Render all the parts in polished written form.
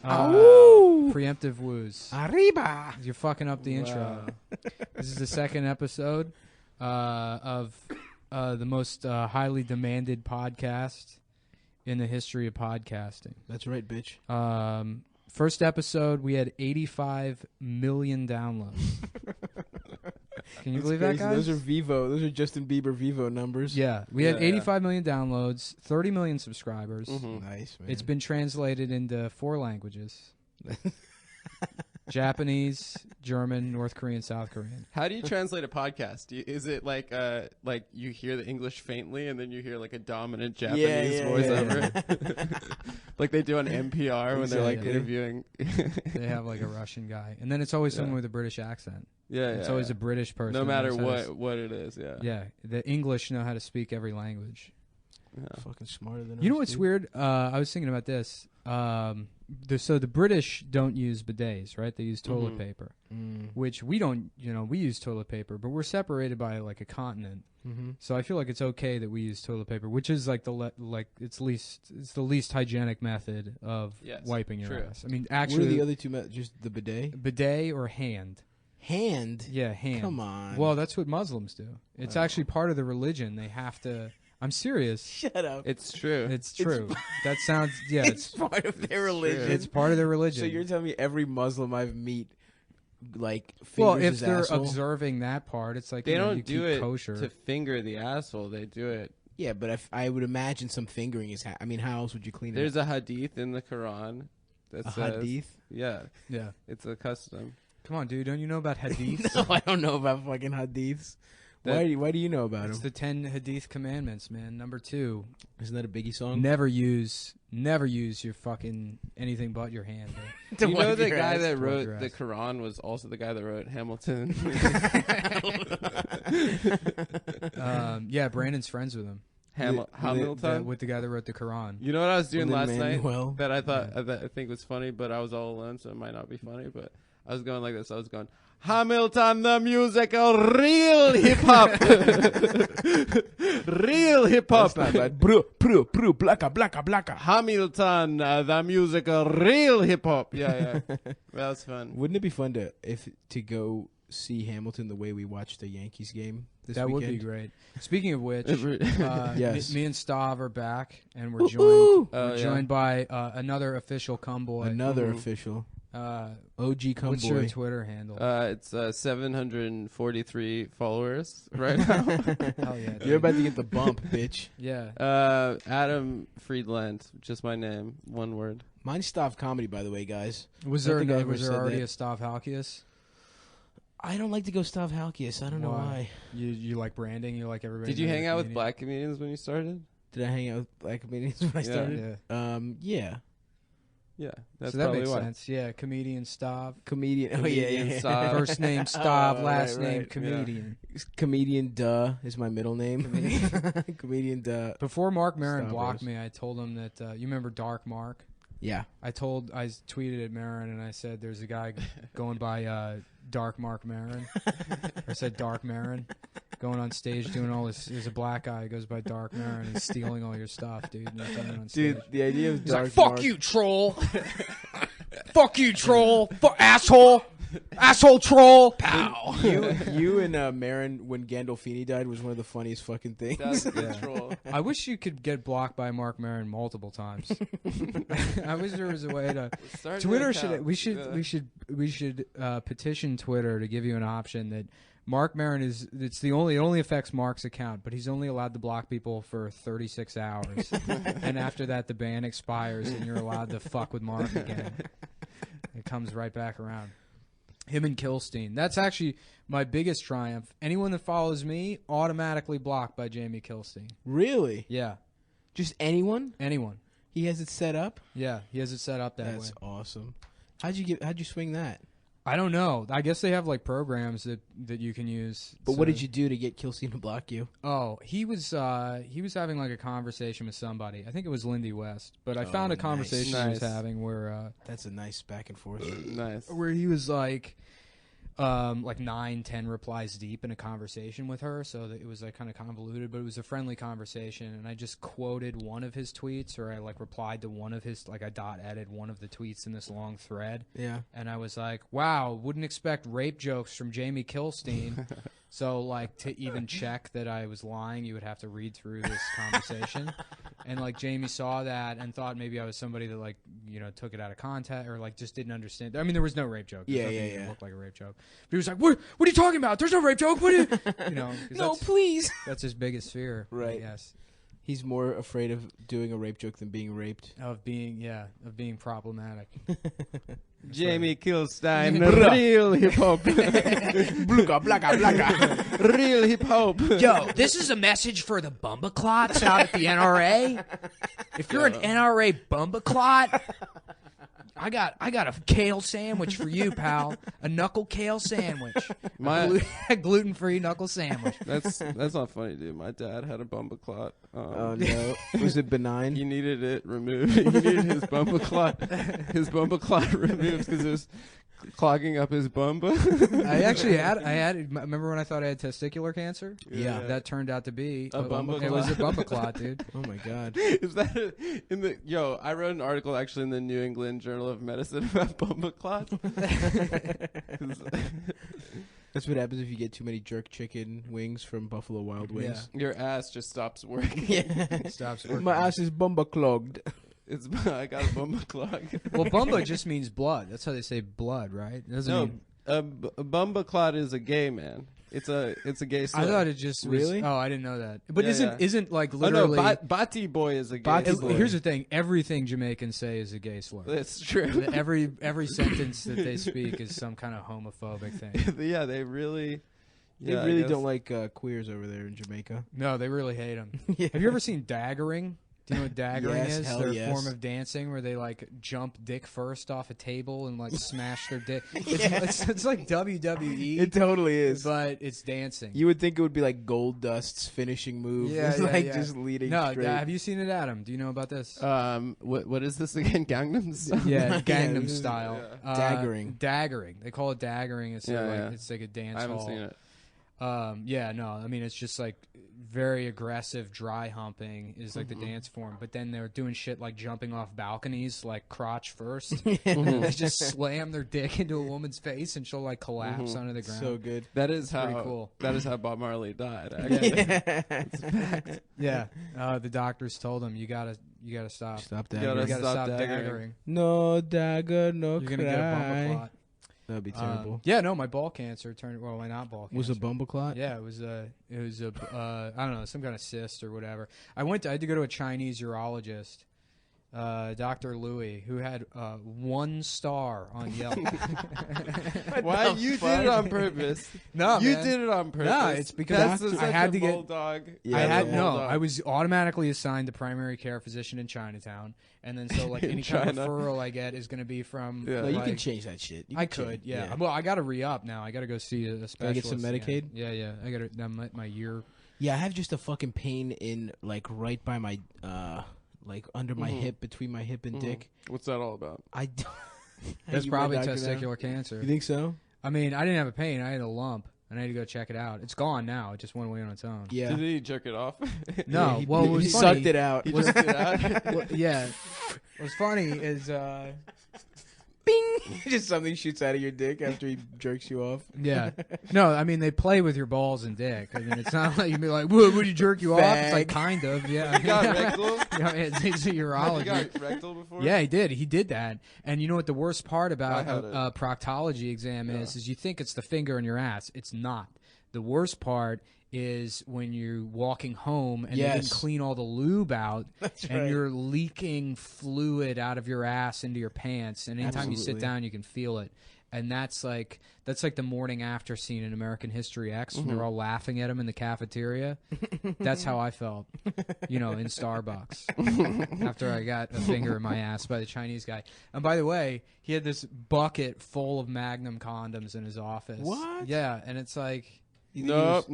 Preemptive woos. Arriba. You're fucking up the intro. This is the second episode of the most highly demanded podcast in the history of podcasting. That's right, bitch. First episode, we had 85 million downloads. Can you believe crazy. that, guys? Those are Vivo. Those are Justin Bieber Vivo numbers. Yeah, we had 85 million downloads, 30 million subscribers. Mm-hmm. Nice, man. It's been translated into 4 languages. Japanese, German, North Korean, South Korean. How do you translate a podcast? Is it like you hear the English faintly and then you hear like a dominant Japanese voiceover? Like they do on NPR when they're like interviewing. They have like a Russian guy. And then it's always someone with a British accent. It's always a British person. No matter what it is, Yeah, the English know how to speak every language. Yeah. Fucking smarter than us. You know what's weird? I was thinking about this. So the British don't use bidets, right? They use toilet paper, which we don't. You know, we use toilet paper, but we're separated by like a continent. So I feel like it's okay that we use toilet paper, which is like it's the least hygienic method of wiping your ass. I mean, actually, what are the other two methods? Just the bidet or hand. Hand? Yeah, hand. Come on. Well, that's what Muslims do. It's actually part of the religion. They have to. I'm serious. Shut up. It's true. It's true. That sounds. Yeah, it's part of their religion. It's part of their religion. So you're telling me every Muslim I've meet, like, fingers well, if his they're asshole? observing that part, it's like they don't you do keep it kosher. to finger the asshole. They do it. Yeah, but if I would imagine some fingering is. I mean, how else would you clean it? There's a hadith in the Quran that says hadith. Yeah, yeah. It's a custom. Come on, dude. Don't you know about hadiths? No, I don't know about fucking hadiths. Why do you know about them? It's the 10 hadith commandments, man. Number 2. Isn't that a Biggie song? Never use your fucking anything but your hand. You know the guy that wrote the Quran was also the guy that wrote Hamilton. Yeah, Brandon's friends with him. Hamilton? With the guy that wrote the Quran. You know what I was doing last night that I think was funny, but I was all alone, so it might not be funny, but I was going like this. I was going, Hamilton the musical, real hip-hop. Real hip-hop. That's not bad. Bro, blacka. Hamilton the musical, real hip-hop. Yeah. That was fun. Wouldn't it be fun to go see Hamilton the way we watched the Yankees game this weekend? That would be great. Speaking of which, yes. me and Stav are back, and we're joined by another official cum boy. Another official. OG cum What's boy. your Twitter handle? It's 743 followers right now. Hell yeah, dude. You're about to get the bump, bitch. Yeah. Adam Friedland, just my name, one word. Mine's Stav Comedy, by the way, guys. Was there already a Stav Halkias? I don't like to go Stav Halkias. I don't know why. You like branding? You like everybody? Did you hang out with black comedians when you started? Did I hang out with black comedians when I started? Yeah. Yeah, that's so that probably makes why. sense. Yeah, comedian Stav. Comedian. Stav. First name Stav, last name right. comedian. Yeah. Comedian Duh is my middle name. Comedian Duh. Before Mark Maron blocked me, I told him that you remember Dark Mark. Yeah. I tweeted at Maron and I said there's a guy going by Dark Mark Maron. I said Dark Maron. Going on stage doing all this. There's a black guy who goes by Dark Maron and stealing all your stuff, dude. And you're doing it on stage. Dude, the idea of He's Dark like, fuck you, troll. Fuck you, troll. Asshole. Asshole troll. Pow. You and Maron, when Gandolfini died, was one of the funniest fucking things. That's troll. I wish you could get blocked by Mark Maron multiple times. I wish there was a way to. Twitter should petition Twitter to give you an option that Mark Maron it only affects Mark's account, but he's only allowed to block people for 36 hours. And after that, the ban expires and you're allowed to fuck with Mark again. It comes right back around. Him and Kilstein. That's actually my biggest triumph. Anyone that follows me, automatically blocked by Jamie Kilstein. Really? Yeah. Just anyone? Anyone. He has it set up? Yeah, he has it set up that way. That's awesome. How'd you swing that? I don't know. I guess they have like programs that you can use. But what did you do to get Kilstein to block you? Oh, he was having like a conversation with somebody. I think it was Lindy West. But I found a conversation he was having where that's a nice back and forth. Nice. Where he was like, like 9-10 replies deep in a conversation with her, so that it was like kind of convoluted, but it was a friendly conversation, and I just quoted one of his tweets, or I like replied to one of his, like I edited one of the tweets in this long thread. Yeah. And I was like, wow, wouldn't expect rape jokes from Jamie Kilstein. So like to even check that I was lying, you would have to read through this conversation. And like Jamie saw that and thought maybe I was somebody that like, you know, took it out of context or like just didn't understand. I mean, there was no rape joke. Yeah. It looked like a rape joke. But he was like, what are you talking about? There's no rape joke. What are you know, no, please. That's his biggest fear. Right. Yes. He's more afraid of doing a rape joke than being raped. Of being problematic. Jamie Kilstein, real hip hop. Blaka, blaka, blaka. Real hip hop. Yo, this is a message for the bumbaclots out at the NRA. If you're an NRA bumbaclot, I got a kale sandwich for you, pal. A knuckle kale sandwich. A gluten-free knuckle sandwich. That's not funny, dude. My dad had a bumbaclot. Oh no, was it benign? He needed it removed. He needed his bumbaclot removed because it was clogging up his bumba. I remember when I thought I had testicular cancer? Yeah. That turned out to be a bumbaclot. It was a bumbaclot, dude. Oh my god. Is that I wrote an article actually in the New England Journal of Medicine about bumbaclots. That's what happens if you get too many jerk chicken wings from Buffalo Wild Wings. Yeah. Your ass just stops working. Yeah. Stops working. My ass is bumba clogged. I got a bumba clog. Well, bumba just means blood. That's how they say blood, right? It doesn't mean... a bumba clot is a gay man. It's a gay slur. I thought it just was... Really? Oh, I didn't know that. But Yeah, isn't like literally... Oh, no, Bati boy is a gay slur. Here's the thing. Everything Jamaicans say is a gay slur. That's true. Every sentence that they speak is some kind of homophobic thing. Yeah, they really... They really don't like queers over there in Jamaica. No, they really hate them. Yeah. Have you ever seen daggering? Do you know what daggering Yes, is? hell Their yes. form of dancing where they like jump dick first off a table and like smash their dick. Yeah. It's like WWE. It totally is. But it's dancing. You would think it would be like Gold Dust's finishing move. It's like just leading straight. Have you seen it, Adam? Do you know about this? What is this again? Gangnam Style? Yeah, Gangnam this is- Style. Daggering. Daggering. They call it daggering. It's it's like a dance I haven't hall. seen it. Yeah, no, I mean, it's just like very aggressive dry humping is like the dance form, but then they're doing shit like jumping off balconies, like crotch first. And then they just slam their dick into a woman's face and she'll like collapse onto the ground. So good. That is pretty cool. That is how Bob Marley died. Actually. Yeah. The doctors told him you gotta stop. Stop You daggering. gotta You gotta stop daggering. daggering. No dagger, no You're gonna get a bumper cry. clot. That'd be terrible. Yeah, no, my ball cancer turned. Well, my not ball cancer. Was a bumble clot? Yeah, it was a I don't know, some kind of cyst or whatever. I had to go to a Chinese urologist, Dr. Louis, who had 1 star on Yelp. Why you did it on purpose? No, you man. did it on purpose. No, it's because I had to get. Bulldog. Yeah, I was automatically assigned the primary care physician in Chinatown, and then so like any kind of referral I get is going to be from. Yeah. No, you like, can change that shit. You I can could, change- yeah. Well, I got to re-up now. I got to go see a specialist. Gotta get some Medicaid? Yeah. I got to my year. Yeah, I have just a fucking pain in like right by my like under my hip, between my hip and dick. What's that all about? I don't. That's You probably went doctor now? testicular cancer. You think so? I mean, I didn't have a pain. I had a lump, and I had to go check it out. It's gone now. It just went away on its own. Yeah. Did he jerk it off? No, he, well, it was he funny. sucked it out. He jerked it out. Well, yeah. What's funny is, Bing! Just something shoots out of your dick after he jerks you off. yeah. No, I mean, they play with your balls and dick. I mean, it's not like you be like, "Whoa, would you jerk you off?" It's like, kind of, yeah. You got rectal? Yeah, it's a urologist. You got rectal before? Yeah, he did. He did that. And you know what the worst part about I had a proctology exam is you think it's the finger in your ass. It's not. The worst part is when you're walking home and they didn't clean all the lube out and you're leaking fluid out of your ass into your pants. And anytime you sit down, you can feel it. And that's like the morning after scene in American History X when they're all laughing at him in the cafeteria. That's how I felt, in Starbucks after I got a finger in my ass by the Chinese guy. And by the way, he had this bucket full of Magnum condoms in his office. What? Yeah, and it's like... Nope.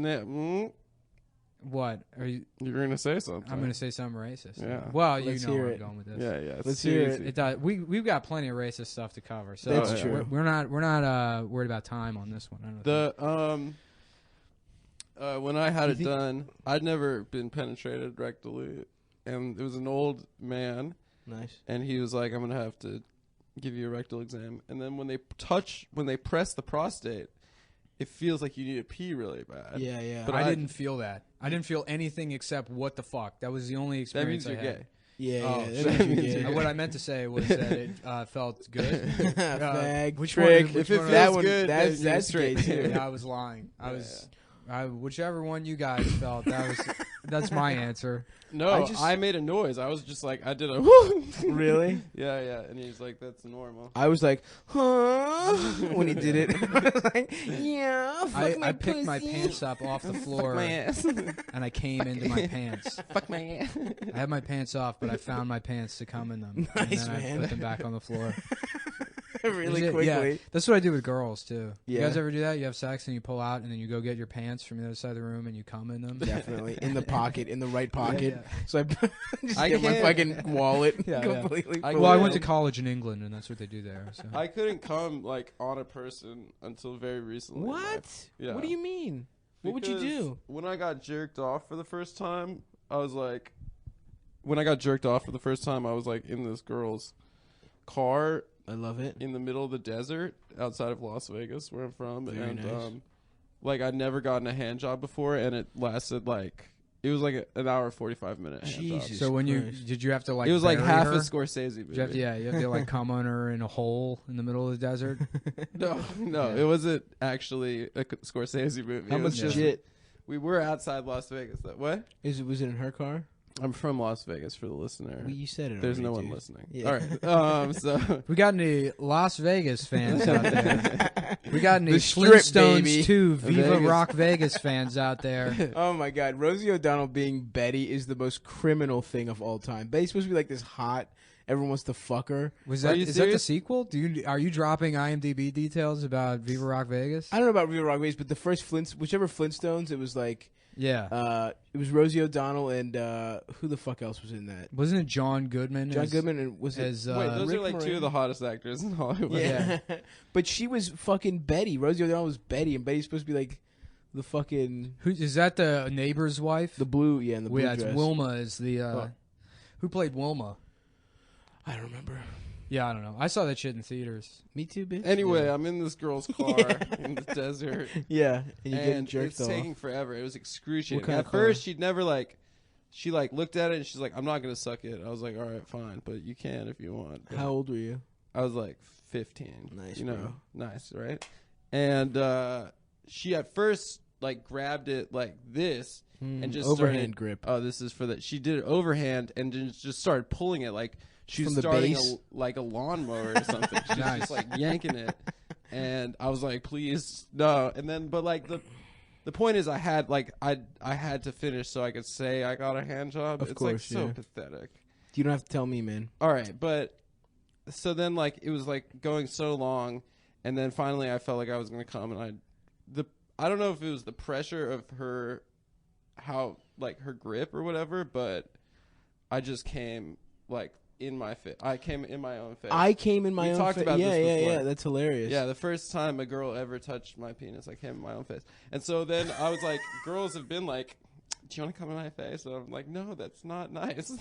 What are you? You're gonna say something. I'm gonna say something racist. Yeah. Well, Let's you know hear where it. I'm going with this. Yeah. Let's hear it. It does. We've got plenty of racist stuff to cover. So That's true. We're not worried about time on this one. I don't think. When I had it done, I'd never been penetrated rectally, and it was an old man. Nice. And he was like, "I'm gonna have to give you a rectal exam." And then when they press the prostate, it feels like you need to pee really bad. Yeah. But I didn't feel that. I didn't feel anything except what the fuck. That was the only That experience means I you're had. gay. Yeah. that means you're What I meant to say was that it felt good. Fag, which trick. one? Which If it one feels of those- good, that's then you're straight straight. too. Yeah, I was lying. Whichever one you guys felt, that's my answer. No, I I made a noise. I was just like, I did a Really? Yeah. And he's like, "That's normal." I was like, huh? When he did it. I was like, yeah. Fuck my I picked my pussy. pants up off the floor ass. and I came into my pants. Fuck my ass. I had my pants off, but I found my pants to come in them. And Nice, then I man. put them back on the floor. Really Is it- quickly. Yeah, that's what I do with girls too. Yeah. You guys ever do that? You have sex and you pull out and then you go get your pants from the other side of the room and you come in them. Definitely. In the pocket, in the right pocket. Yeah. So I just I get my can't- fucking wallet Yeah, completely. I Well, I Yeah. went to college in England and that's what they do there. So. I couldn't come like on a person until very recently. What? Yeah. What do you mean? What would you Because do? when I got jerked off for the first time, I was like, in this girl's car I love it. in the middle of the desert outside of Las Vegas, where I'm from, Very and nice. like I'd never gotten a hand job before, and it lasted like it was like an hour 45-minute hand job. Jesus. So when you Christ. did you have to like It was like bury half her? a Scorsese movie. Did you have to like come on her in a hole in the middle of the desert. No, Yeah. it wasn't actually a Scorsese movie. How It was much just legit we were outside Las Vegas. What? was it in her car? I'm from Las Vegas for the listener. Well, you said it. There's already, no one dude. listening. Yeah. All right. So We got any Las Vegas fans out there? We got any The Strip, Flintstones baby. 2 Viva Vegas. Rock Vegas fans out there? Oh my God, Rosie O'Donnell being Betty is the most criminal thing of all time. Betty's supposed to be like this hot. Everyone wants to fuck her. Was Are that you is that the serious? sequel? Are you dropping IMDb details about Viva Rock Vegas? I don't know about Viva Rock Vegas, but the first whichever Flintstones, it was like Yeah. it was Rosie O'Donnell and who the fuck else was in that? Wasn't it John Goodman? John Goodman and was it? as wait, those Rick are like two Moranis? of the hottest actors in Hollywood. Yeah, but she was fucking Betty. Rosie O'Donnell was Betty, and Betty's supposed to be like the fucking Who is that? The neighbor's wife? the blue, yeah, and the blue yeah, dress. it's Wilma. Is the who played Wilma? I don't remember. Yeah, I don't know. I saw that shit in theaters. Me too, bitch. Anyway, I'm in this girl's car in the desert, Yeah, and you get and jerked it's off. taking forever. It was excruciating. What kind At of car? first, she'd never like. She like looked at it and she's like, "I'm not gonna suck it." I was like, "All right, fine, but you can if you want." But How old were you? I was like 15. Nice, you know, bro. nice, right? And she at first like grabbed it like this and just overhand started, grip. Oh, this is for that. She did it overhand and just started pulling it like she was From the starting base? like a lawnmower or something. She was Nice. just like yanking it, and I was like, "Please, no!" And then, but like the point is, I had to finish so I could say I got a hand job. Of It's course, like so yeah. pathetic. You don't have to tell me, man. All right, but so then it was like going so long, and then finally I felt like I was gonna come, and I don't know if it was the pressure of her, how like her grip or whatever, but I just came like in my face. I came in my own face. I came in my We own talked face. about yeah, this yeah, before. yeah. That's hilarious. Yeah, the first time a girl ever touched my penis, I came in my own face, and so then I was like, girls have been like, "Do you want to come in my face?" And I'm like, "No, that's not nice."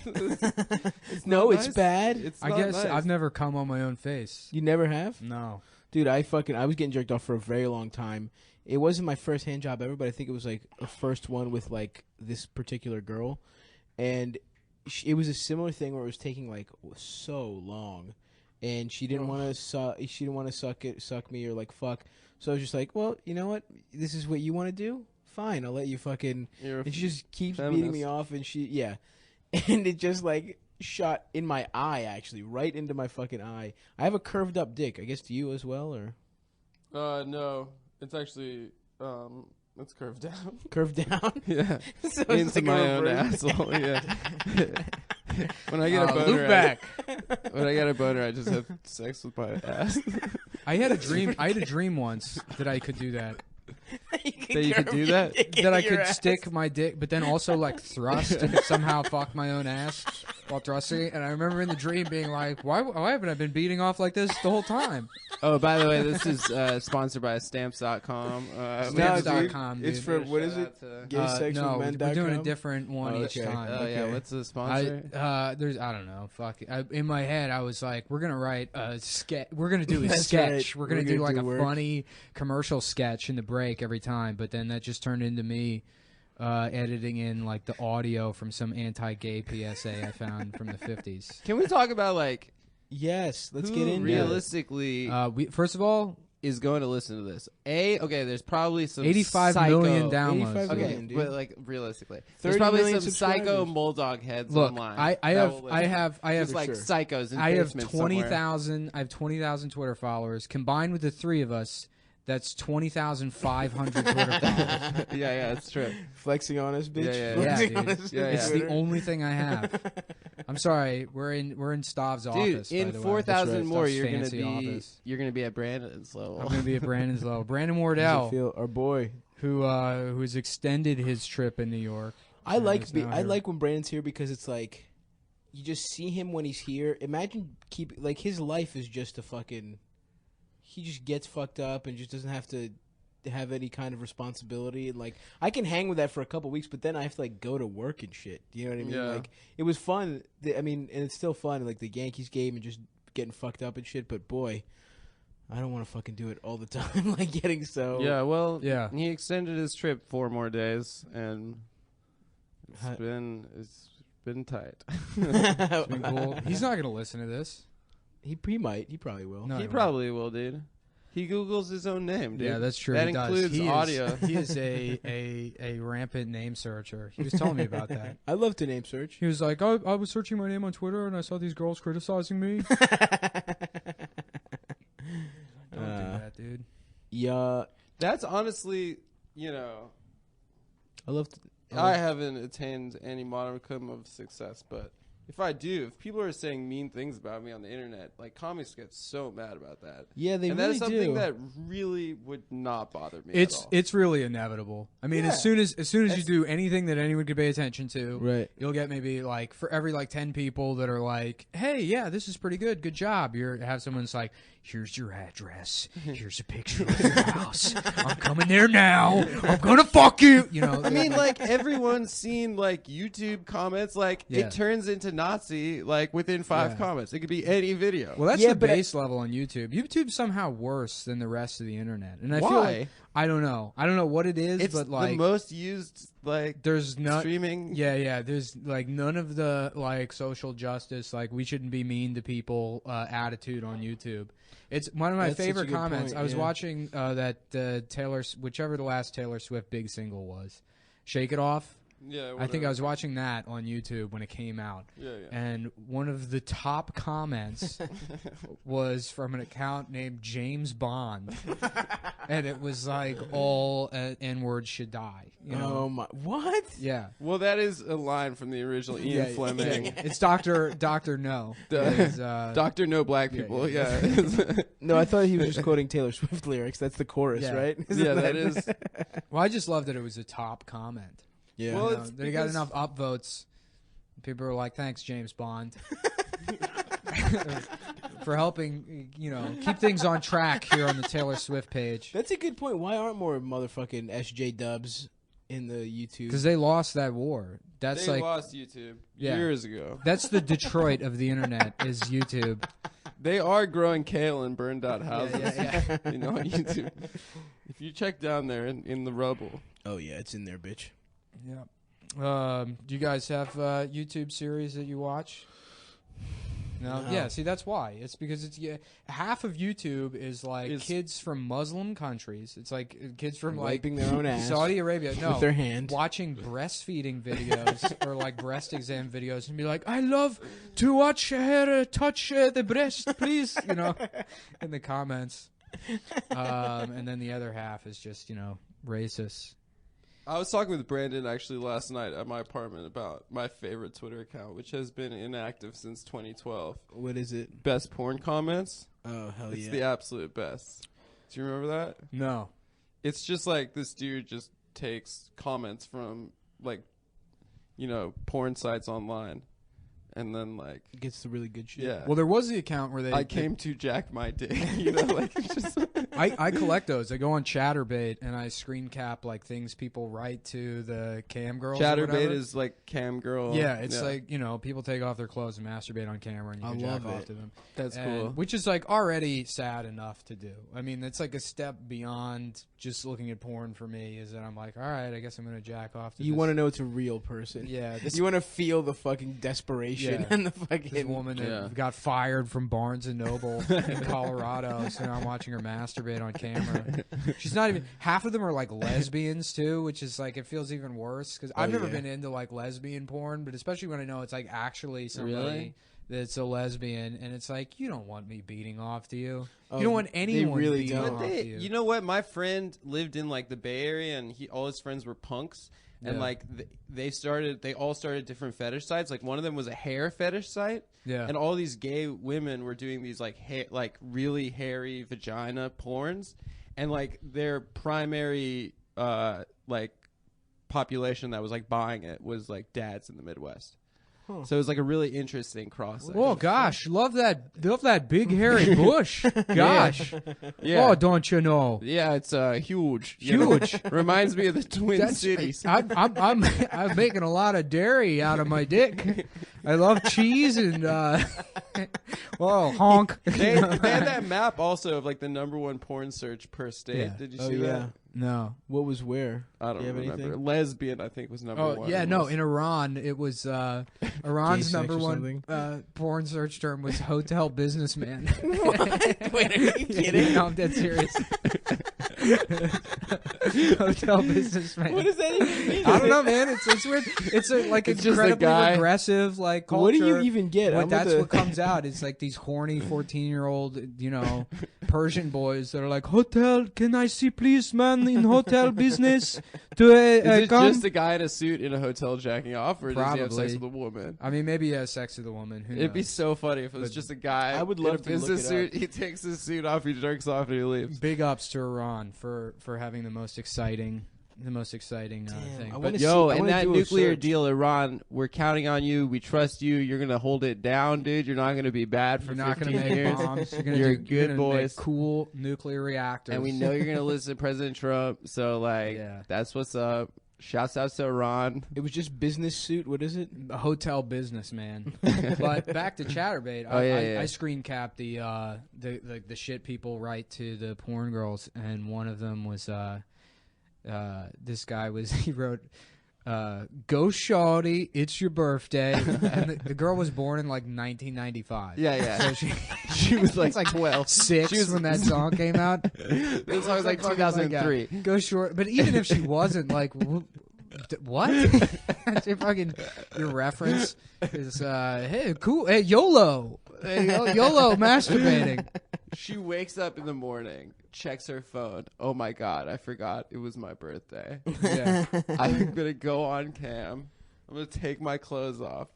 It's No, not it's nice. bad. It's I not guess nice. I've never come on my own face. You never have? No. Dude, I was getting jerked off for a very long time. It wasn't my first hand job ever, but I think it was like a first one with like this particular girl, and it was a similar thing where it was taking like so long, and she didn't want to she didn't want to suck me or like fuck. So I was just like, well, you know what? This is what you want to do. Fine, I'll let you fucking. You're a And she just keeps feminist. beating me off, and and it just like shot in my eye, actually, right into my fucking eye. I have a curved up dick. I guess, do you as well, or No, it's actually it's curved down. curved down? Yeah, So it's into like a my own reverse- asshole. Yeah. When I get a boner, loop back. when I get a boner, I just have sex with my ass. I had a dream. I had a dream once that I could do that. You could that you could do that? That I could stick my dick, but then also like thrust and somehow fuck my own ass while thrusting. And I remember in the dream being like, why haven't I been beating off like this the whole time? Oh, by the way, this is sponsored by Stamps.com. Stamps.com, dude. It's for, what is it? No, we're doing a different one each time. Oh, yeah. What's the sponsor? I don't know. Fuck it. In my head, I was like, we're going to write a sketch. We're going to do a sketch. Right. We're going to do like a funny commercial sketch in the break every time. But then that just turned into me editing in like the audio from some anti-gay PSA I found from the 50s. Can we talk about like... Yes, let's who get into realistically first of all, is going to listen to this? Okay, there's probably some 85 psycho, million downloads. 85 Okay, million, dude. but like realistically, there's probably some psycho Bulldog heads Look, online. I have just like psychos. In I have basements 20,000. I have 20,000 Twitter followers combined with the three of us. That's 20,500 Twitter followers. Yeah, it's true. Flexing on us, bitch. Yeah, dude. It's the Twitter. only thing I have. I'm sorry. We're in Stav's office. Dude, in by the 4,000 way. more, Stav's you're office. gonna be at Brandon's level. I'm gonna be at Brandon's level. Brandon How's it Wardell, feel? Our boy. who's extended his trip in New York. I like is now I here. like when Brandon's here because it's like you just see him when he's here. Imagine like his life is just a fucking. He just gets fucked up and just doesn't have to have any kind of responsibility. And like I can hang with that for a couple weeks, but then I have to like go to work and shit. You know what I mean? Yeah. Like it was fun. And it's still fun. Like the Yankees game and just getting fucked up and shit. But boy, I don't want to fucking do it all the time. Like getting so. Yeah, well, Yeah. He extended his trip 4 more days, and it's been tight. It's been cool. He's not gonna listen to this. He might. He probably will. No, He probably will, dude. He Googles his own name, dude. Yeah, that's true. That he does. includes He is- audio. He is a rampant name searcher. He was telling me about that. I love to name search. He was like, I was searching my name on Twitter and I saw these girls criticizing me. Don't do that, dude. Yeah, That's honestly, I love. I haven't attained any modicum of success, but if people are saying mean things about me on the internet, like comics get so mad about that. Yeah, they and really that's something do. that really would not bother me at all. It's really inevitable. I mean, Yeah. as soon as you do anything that anyone could pay attention to, Right. you'll get maybe like for every like 10 people that are like, "Hey, yeah, this is pretty good. Good job." Have someone's like, "Here's your address. Here's a picture of your house. I'm coming there now. I'm gonna fuck you." I mean, like everyone's seen like YouTube comments. Like Yeah. it turns into Nazi like within 5 Yeah. comments. It could be any video. well, that's Yeah, the but base level on YouTube. YouTube's somehow worse than the rest of the internet, and I feel Why? like I don't know what it is, It's but like the most used like there's not streaming. Yeah. There's like none of the like social justice, like we shouldn't be mean to people attitude on YouTube. It's one of my That's such a favorite good comments. point, I was yeah. watching whichever the last Taylor Swift big single was, "Shake It Off." Yeah, I think I was watching that on YouTube when it came out. Yeah. And one of the top comments was from an account named James Bond, and it was like all N-words should die. Oh my! What? Yeah. Well, that is a line from the original Ian Yeah, Fleming. It's Doctor No. It is, Doctor No Black People. Yeah. No, I thought he was just quoting Taylor Swift lyrics. That's the chorus, Yeah. right? Yeah, that is. Well, I just love that it was a top comment. Yeah. Well, You know, it's that he got because- enough upvotes. People were like, "Thanks, James Bond, for helping, keep things on track here on the Taylor Swift page." That's a good point. Why aren't more motherfucking SJ dubs in the YouTube? Because they lost that war. That's They like lost YouTube Yeah. years ago. that's the Detroit of the internet is YouTube. They are growing kale in burned out houses. Yeah. On YouTube. If you check down there in the rubble. Oh yeah, it's in there, bitch. Yeah. Do you guys have YouTube series that you watch? No. No. Yeah. See, that's why. It's because half of YouTube is like Is- kids from Muslim countries. It's like kids from like Wiping their own ass Saudi Arabia. No, with their hand. watching breastfeeding videos or like breast exam videos and be like, "I love to watch her touch the breast, please," in the comments. And then the other half is just racist. I was talking with Brandon actually last night at my apartment about my favorite Twitter account, which has been inactive since 2012. What is it? Best porn comments. Oh hell It's yeah! the absolute best. Do you remember that? No. it's just like this dude just takes comments from like, you know, porn sites online, and then like Gets the really good shit. yeah. Well, there was the account where I came to jack my dick. You know, like it's just. I collect those. I go on Chatterbait and I screen cap like things people write to the cam girls. Chatterbait is like cam girl. Yeah, it's like, you know, people take off their clothes and masturbate on camera, and you can jack off to them. That's cool. Which is like already sad enough to do. I mean, it's like a step beyond just looking at porn for me. Is that I'm like, all right, I guess I'm gonna jack off to. You want to know it's a real person. Yeah, you want to feel the fucking desperation and the fucking this woman that got fired from Barnes and Noble in Colorado. So now I'm watching her masturbate on camera. She's not even. Half of them are like lesbians too, which is like it feels even worse because I've never been into like lesbian porn, but especially when I know it's like actually somebody that's a lesbian, and it's like you don't want me beating off to you. You don't want anyone beating off to you. You know what? My friend lived in like the Bay Area, and all his friends were punks. And like they all started different fetish sites. Like one of them was a hair fetish site. Yeah. And all these gay women were doing these like like really hairy vagina porns, and like their primary like population that was like buying it was like dads in the Midwest. Huh. So it was like a really interesting cross section. Oh gosh, love that big hairy bush. Gosh, yeah. Oh, don't you know? Yeah, it's huge. Huge. Reminds me of the Twin Cities. I'm making a lot of dairy out of my dick. I love cheese and well, honk. They had that map also of like the #1 porn search per state. Yeah. Did you see that? No. What was where? I don't remember. Anything? Lesbian, I think, was #1. Oh, yeah, no. In Iran, it was Iran's #1 porn search term was hotel businessman. What? Wait, are you kidding? No, I'm dead serious. Hotel businessman. What does that even mean? I don't know, man. It's weird. It's like it's just incredibly a guy. regressive like culture. What do you even get? That's what comes out. It's like these horny 14-year-old, you know, Persian boys that are like, hotel, can I see please, man, in hotel business? To Is it come? just a guy in a suit in a hotel jacking off, or does he have sex with a woman? I mean, maybe he has sex with a woman. Who It'd be knows? so funny if it was just a guy I would love in a to look business it suit. up. He takes his suit off, he jerks off, and he leaves. Big ups to Iran for having the most exciting thing. But and that nuclear deal, Iran, we're counting on you. We trust you. You're gonna hold it down, dude. You're not gonna be bad for 15 years. You're not gonna make bombs. You're good boys. Cool nuclear reactors. And we know you're gonna listen to President Trump. So like, that's what's up. Shouts out to Iran. It was just business suit. What is it? A hotel businessman. But back to Chatterbait. I screen capped the shit people write to the porn girls, and one of them was this guy he wrote, go shawty, it's your birthday. And the girl was born in like 1995. Yeah. So she was like 12. 6 when that song came out. This song was like 2003. Go short. But even if she wasn't, like, what? Your reference is, hey, cool. Hey, YOLO. Hey, YOLO masturbating. She wakes up in the morning, checks her phone. Oh my God, I forgot it was my birthday. Yeah. I'm going to go on cam. I'm going to take my clothes off.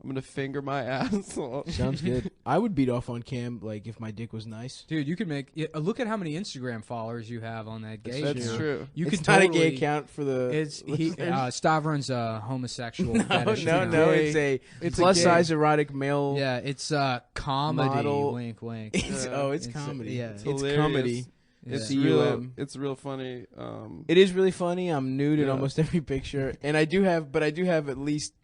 I'm going to finger my asshole. Sounds good. I would beat off on cam, like, if my dick was nice. Dude, you could make... look at how many Instagram followers you have on that gay That's shit. true. You it's could not totally, a gay account for the... Stavron's a homosexual fetish. No. It's plus-size erotic male... Yeah, it's comedy. Model. Wink, wink. It's comedy. Yeah. It's comedy. It's real funny. It is really funny. I'm nude in almost every picture. And I do have at least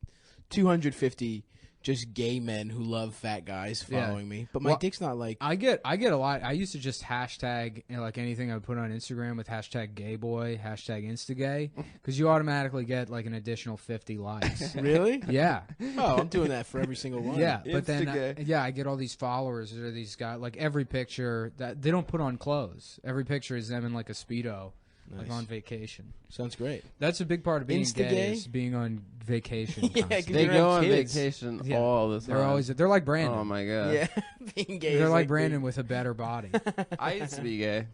250 just gay men who love fat guys following me. But my dick's not like... I get a lot. I used to just hashtag, like anything I would put on Instagram with hashtag gayboy, hashtag instagay, because you automatically get like an additional 50 likes. Really? Yeah. Oh, I'm doing that for every single one. Yeah, but then I get all these followers or these guys. Like every picture that they don't put on clothes. Every picture is them in like a Speedo. Nice. Like on vacation. Sounds great. That's a big part of being gay is being on vacation. They go on vacation all the time. They're like Brandon. Oh my God. Yeah, being gay. They're like Brandon with a better body. I used to be gay.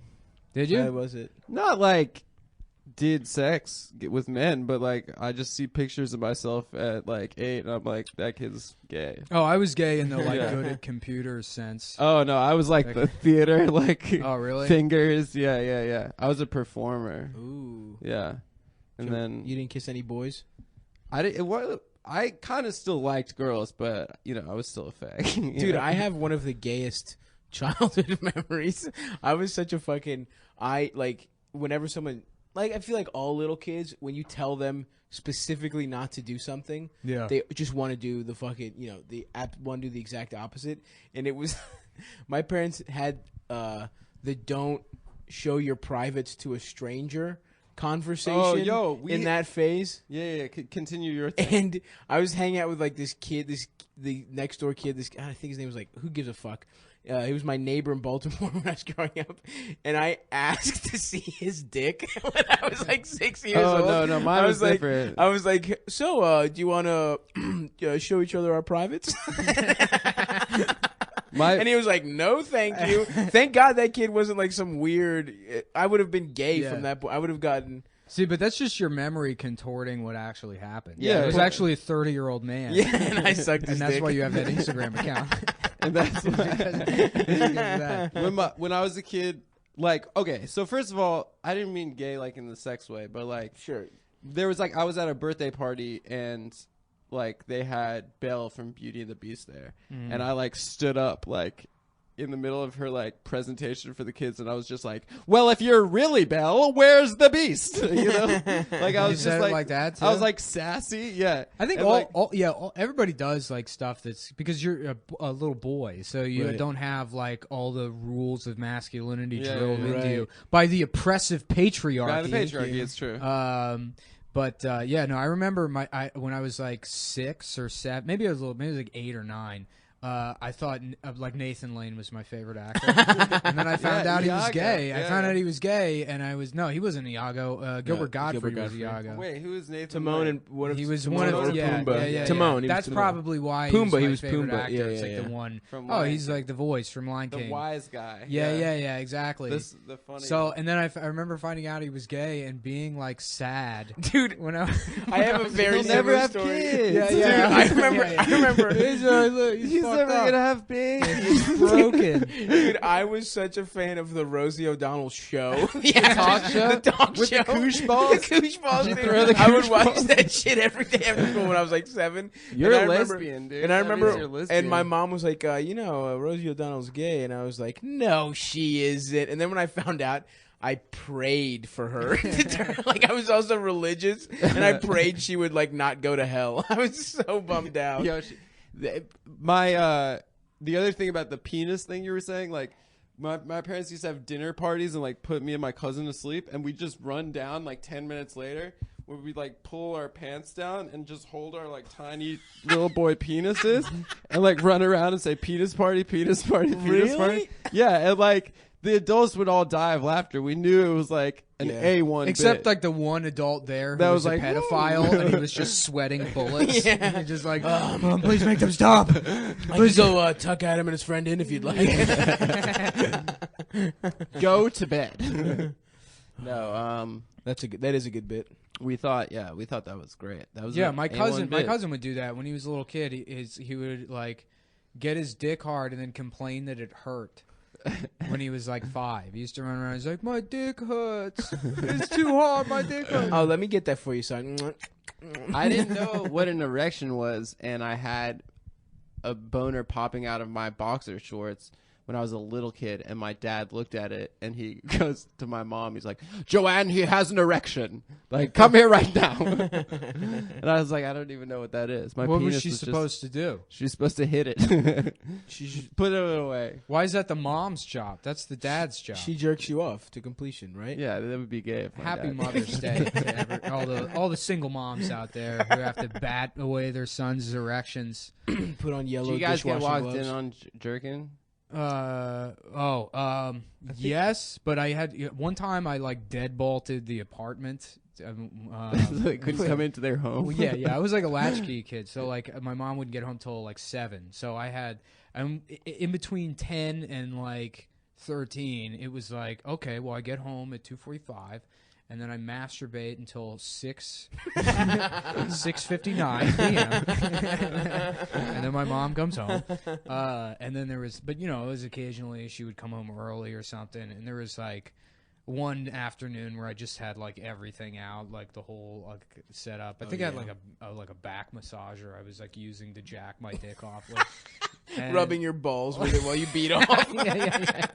Did you? Why was it? Not like did sex with men, but like I just see pictures of myself at like 8, and I'm like, that kid's gay. Oh, I was gay in the like good at computers sense. Oh no, I was like the theater, like oh really? Fingers, yeah. I was a performer. Ooh, yeah. And then you didn't kiss any boys. I kind of still liked girls, but I was still a fag. Dude, I have one of the gayest childhood memories. I was such a fucking whenever someone I feel like all little kids, when you tell them specifically not to do something, they just want to do the fucking want to do the exact opposite. And it was my parents had the don't show your privates to a stranger conversation in that phase. Yeah. Continue your thing. And I was hanging out with like this kid, the next door kid. I think his name was like, who gives a fuck? He was my neighbor in Baltimore when I was growing up, and I asked to see his dick when I was like 6 years old. Oh no, mine was different. I was like, so do you want to show each other our privates? And he was like, no, thank you. Thank God that kid wasn't like some weird. I would have been gay from that point. I would have gotten. See, but that's just your memory contorting what actually happened. Yeah, it was actually a 30-year-old man. Yeah, and I sucked his and that's dick. why you have that Instagram account. And that's why when I was a kid, like, okay, so first of all, I didn't mean gay like in the sex way, but like, sure, there was like I was at a birthday party and like they had Belle from Beauty and the Beast there, and I like stood up like in the middle of her like presentation for the kids, and I was just like, well, if you're really Belle, where's the Beast? Like I was just like that too? I was like sassy. Yeah, I think everybody does like stuff that's because you're a little boy, so you don't have like all the rules of masculinity drilled into you by the oppressive patriarchy. By the patriarchy, it's true. But I remember when I was like 6 or 7, maybe it was like 8 or 9. I thought like Nathan Lane was my favorite actor, and then I found out he was gay. I found out he was gay, and he wasn't Iago. Gilbert Gottfried was Iago. Wait, who is Nathan? Timon and what if he was Timon one of Pumbaa? Yeah. Timon. That's probably why Pumbaa. he was my favorite Pumbaa. actor. It's like the one. He's like the voice from Lion King. The wise guy. Yeah, exactly. This the funny. So and then I remember finding out he was gay and being like sad, dude. When I have a very never have story. kids. Yeah. I remember. He's never gonna have babies. It's broken. Dude, I was such a fan of the Rosie O'Donnell show. The talk show? The talk With show. the koosh balls? The koosh balls. Dude. I would watch that shit every day after school when I was like 7. You're a lesbian, dude. And I remember, and my mom was like, Rosie O'Donnell's gay. And I was like, no, she isn't. And then when I found out, I prayed for her. Like I was also religious, and I prayed she would like not go to hell. I was so bummed out. The other thing about the penis thing you were saying, like my parents used to have dinner parties and like put me and my cousin to sleep, and we'd just run down like 10 minutes later where we'd like pull our pants down and just hold our like tiny little boy penises and like run around and say penis party, penis party, penis party. Yeah, and like the adults would all die of laughter. We knew it was like an A1 except bit. like the one adult there who that was like a pedophile and he was just sweating bullets. Yeah. Just like, Mom, please make them stop. Please go tuck Adam and his friend in if you'd like. Go to bed. No, that is a good bit. We thought that was great. That was my cousin would do that when he was a little kid. He would like get his dick hard and then complain that it hurt. When he was like 5, he used to run around. He's like, "My dick hurts. It's too hard. My dick hurts." Oh, let me get that for you, son. I didn't know what an erection was, and I had a boner popping out of my boxer shorts when I was a little kid, and my dad looked at it, and he goes to my mom. He's like, "Joanne, he has an erection. Like, come here right now." And I was like, I don't even know what that is. What was she supposed to do? She's supposed to hit it. She should put it away. Why is that the mom's job? That's the dad's job. She jerks you off to completion, right? Yeah, that would be gay. Happy Mother's Day to all the single moms out there who have to bat away their sons' erections. Put on yellow. Do you guys get walked gloves. in on jerking? Yes, but I had one time I like deadbolted the apartment. So they couldn't come into their home. Well, yeah. I was like a latchkey kid, so like my mom wouldn't get home till like 7. So I had in between 10 and like 13. It was like, okay, well I get home at 2:45. and then I masturbate until 6:59 p.m. and then my mom comes home. And then there was, but it was occasionally she would come home early or something, and there was like one afternoon where I just had like everything out, like the whole setup. I think I had like a back massager I was like using to jack my dick off with. Rubbing your balls with it while you beat off. yeah.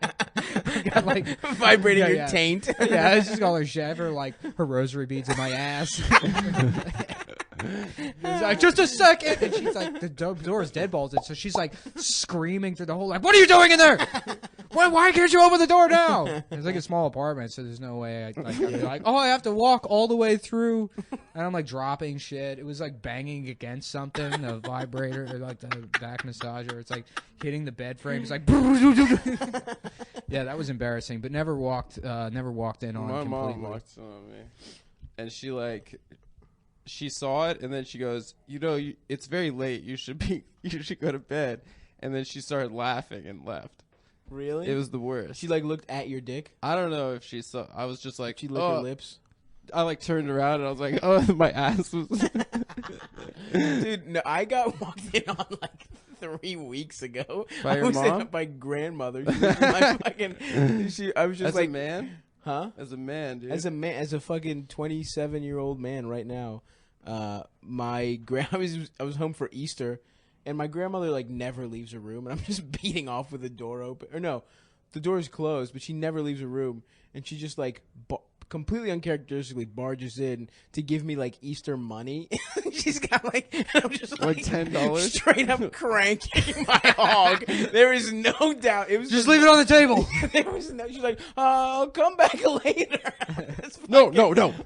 Got, like, vibrating your taint. Yeah, I was just calling her. She had her rosary beads in my ass. It's like, just a second, and she's like, the door is dead bolted, so she's like screaming through the whole, like, what are you doing in there? Why can't you open the door now? It's like a small apartment, so there's no way I'd be like, oh, I have to walk all the way through, and I'm like dropping shit. It was like banging against something, the vibrator, or like the back massager. It's like hitting the bed frame. It's like, yeah, that was embarrassing, but never walked in on completely. My mom walked in on me, and she saw it, and then she goes, it's very late. You should go to bed. And then she started laughing and left. Really? It was the worst. She like looked at your dick? I don't know if she saw. I was just like, she licked her lips. I like turned around and I was like, oh, my ass was. Dude, no, I got walked in on like 3 weeks ago. By your mom? My grandmother. She was my fucking. I was just as like, a man. Huh? As a man, dude. As a fucking 27-year-old man right now. I was home for Easter, and my grandmother like never leaves her room, and I'm just beating off with the door open. Or no, the door is closed, but she never leaves her room, and she just like completely uncharacteristically barges in to give me like Easter money. She's got like, I'm just like $10 straight up cranking my hog. There is no doubt. It was just leave it on the table. There was no. She's like, I'll come back later. No.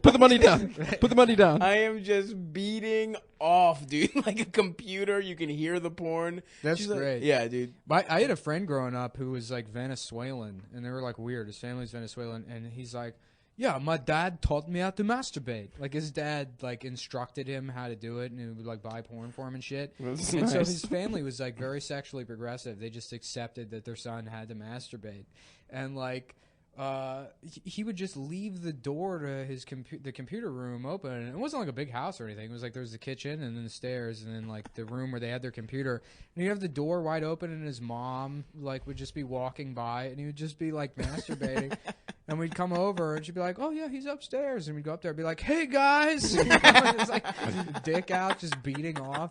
Put the money down. Put the money down. I am just beating off, dude. Like a computer. You can hear the porn. That's She's great. Like, yeah, dude. I had a friend growing up who was like Venezuelan, and they were like weird. His family's Venezuelan, and he's like, yeah, my dad taught me how to masturbate. Like his dad like instructed him how to do it, and he would like buy porn for him and shit. That's and nice. so his family was like very sexually progressive. They just accepted that their son had to masturbate, and like he would just leave the door to his the computer room open. And it wasn't like a big house or anything. It was like there was the kitchen and then the stairs and then like the room where they had their computer. And he'd have the door wide open, and his mom like would just be walking by, and he would just be like masturbating. And we'd come over, and she'd be like, "Oh yeah, he's upstairs." And we'd go up there, and be like, "Hey guys," and it's like dick out, just beating off.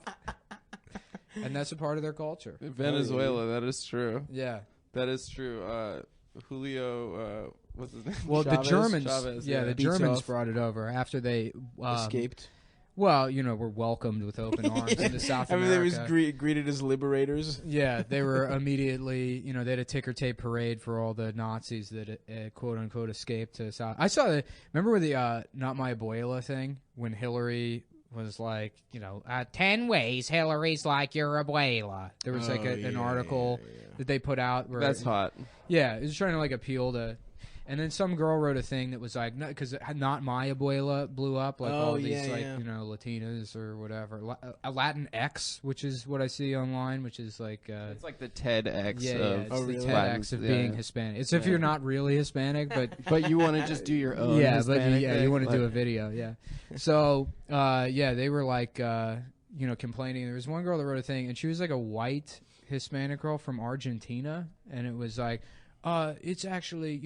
And that's a part of their culture. Venezuela, that is true. Yeah, that is true. Julio, what's his name? Well, Chavez? the Germans, Chavez, the Beats Germans off. brought it over after they Escaped. Well, were welcomed with open arms into South I mean, America. they was greeted as liberators. Yeah, they were immediately, they had a ticker tape parade for all the Nazis that quote unquote escaped to South. I saw remember with the Not My Abuela thing when Hillary was like, 10 ways Hillary's like your abuela. There was like an article that they put out where That's hot. Yeah, it was trying to like appeal to. And then some girl wrote a thing that was like, because Not My Abuela blew up, like all these Latinas or whatever. Latin X, which is what I see online, which is like it's like the TEDx. It's the really? TEDx of being Hispanic. It's if you're not really Hispanic, but you want to just do your own. Yeah, Hispanic thing, you want to do a video. Yeah. So they were like complaining. There was one girl that wrote a thing, and she was like a white Hispanic girl from Argentina, and it was like. It's actually,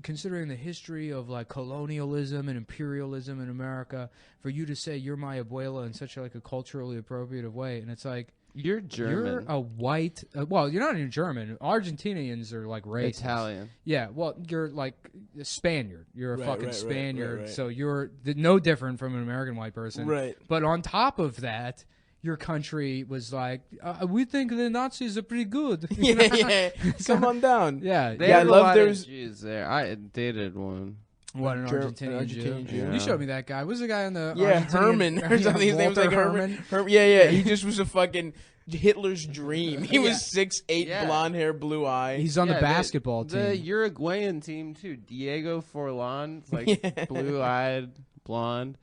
considering the history of like colonialism and imperialism in America, for you to say you're my abuela in such like a culturally appropriate way, and it's like you're German. You're a white. Well, you're not even German. Argentinians are like racist. Italian. Yeah. Well, you're like a Spaniard. You're a fucking Spaniard. Right. So you're no different from an American white person. Right. But on top of that. Your country was like, we think the Nazis are pretty good. Yeah. Come on down. Yeah. They had a lot of Jews there. I dated one. What, an Argentinian Jew? Yeah. You showed me that guy. Was the guy on the Herman or something. His name was like Herman. Yeah. He just was a fucking Hitler's dream. He was 6'8", blonde hair, blue eye. He's on the basketball team. The Uruguayan team too. Diego Forlan, like blue-eyed, blonde.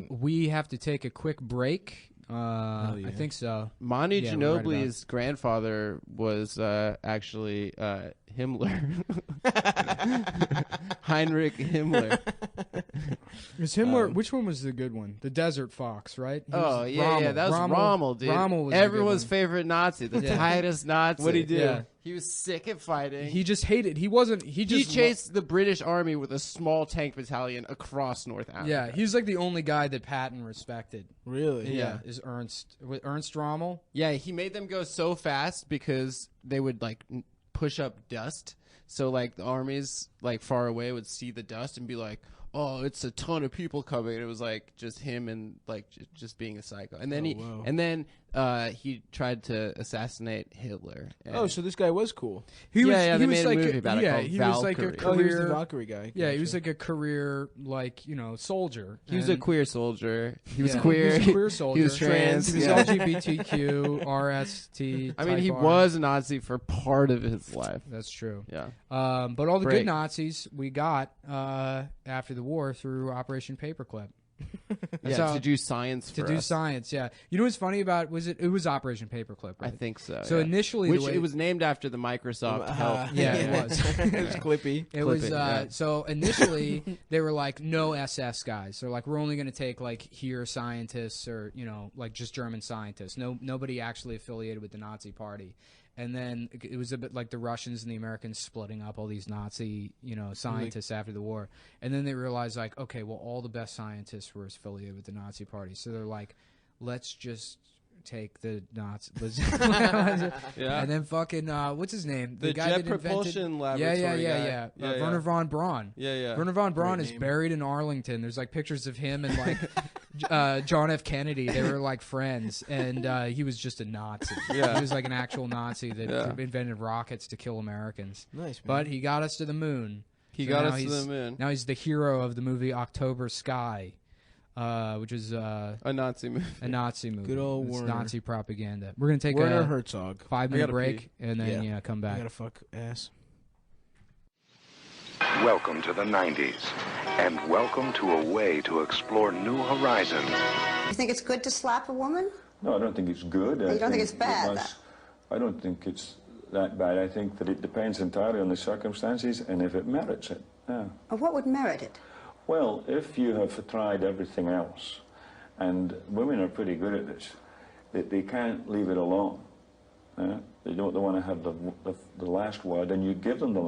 We have to take a quick break. I think so. Manu Ginobili's grandfather was actually Himmler. Heinrich Himmler. Is Himmler? Which one was the good one? The Desert Fox, right? Rommel. Yeah, that was Rommel, dude. Rommel was everyone's favorite Nazi, the tightest Nazi. What'd he do? Yeah. He was sick at fighting. He just hated. He wasn't. He just chased the British army with a small tank battalion across North Africa. Yeah, he was like the only guy that Patton respected. Really? Yeah, is Ernst Rommel? Yeah, he made them go so fast because they would like push up dust. So like the armies like far away would see the dust and be like, "Oh, it's a ton of people coming." And it was like just him and like just being a psycho. And then he tried to assassinate Hitler. So this guy was cool. They made a movie about it called he was like a Valkyrie. He was career the Valkyrie guy. Yeah, he was like a career soldier. He was a queer soldier. He was Yeah. queer. He was a queer soldier. He was trans. He was LGBTQ, RST. I mean, he was a Nazi for part of his life. That's true. Yeah. But all the good Nazis we got after the war through Operation Paperclip. To do science for us. Science, yeah. You know what's funny about it was Operation Paperclip, right? I think so. So initially, it was named after the Microsoft help. It was. It was Clippy. It was. So initially, they were like no SS guys. They're like, we're only going to take like here scientists or like just German scientists. Nobody actually affiliated with the Nazi Party. And then it was a bit like the Russians and the Americans splitting up all these Nazi, scientists after the war. And then they realized, like, okay, well, all the best scientists were affiliated with the Nazi Party. So they're like, let's just take the Nazis. Yeah. And then fucking, what's his name? The guy Jet that Propulsion Laboratory Yeah. Werner von Braun. Yeah. Werner von Braun Great is name. buried in Arlington. There's like pictures of him and like John F. Kennedy. They were like friends, and he was just a Nazi. Yeah. He was like an actual Nazi that invented rockets to kill Americans. Nice, man. But he got us to the moon. He So got now us to he's- the moon. Now he's the hero of the movie October Sky, which is A Nazi movie. a Nazi movie. Good old It's Werner. Nazi propaganda. We're gonna take Werner a Herzog. 5-minute gotta break pee. and then Yeah. come I back. gotta fuck ass. Welcome to the 90s, and welcome to a way to explore new horizons. You think it's good to slap a woman? No, I don't think it's good. You don't think it's bad? I don't think it's that bad. I think that it depends entirely on the circumstances and if it merits it. Yeah. What would merit it? Well, if you have tried everything else, and women are pretty good at this, they can't leave it alone. They want to have the last word, and you give them the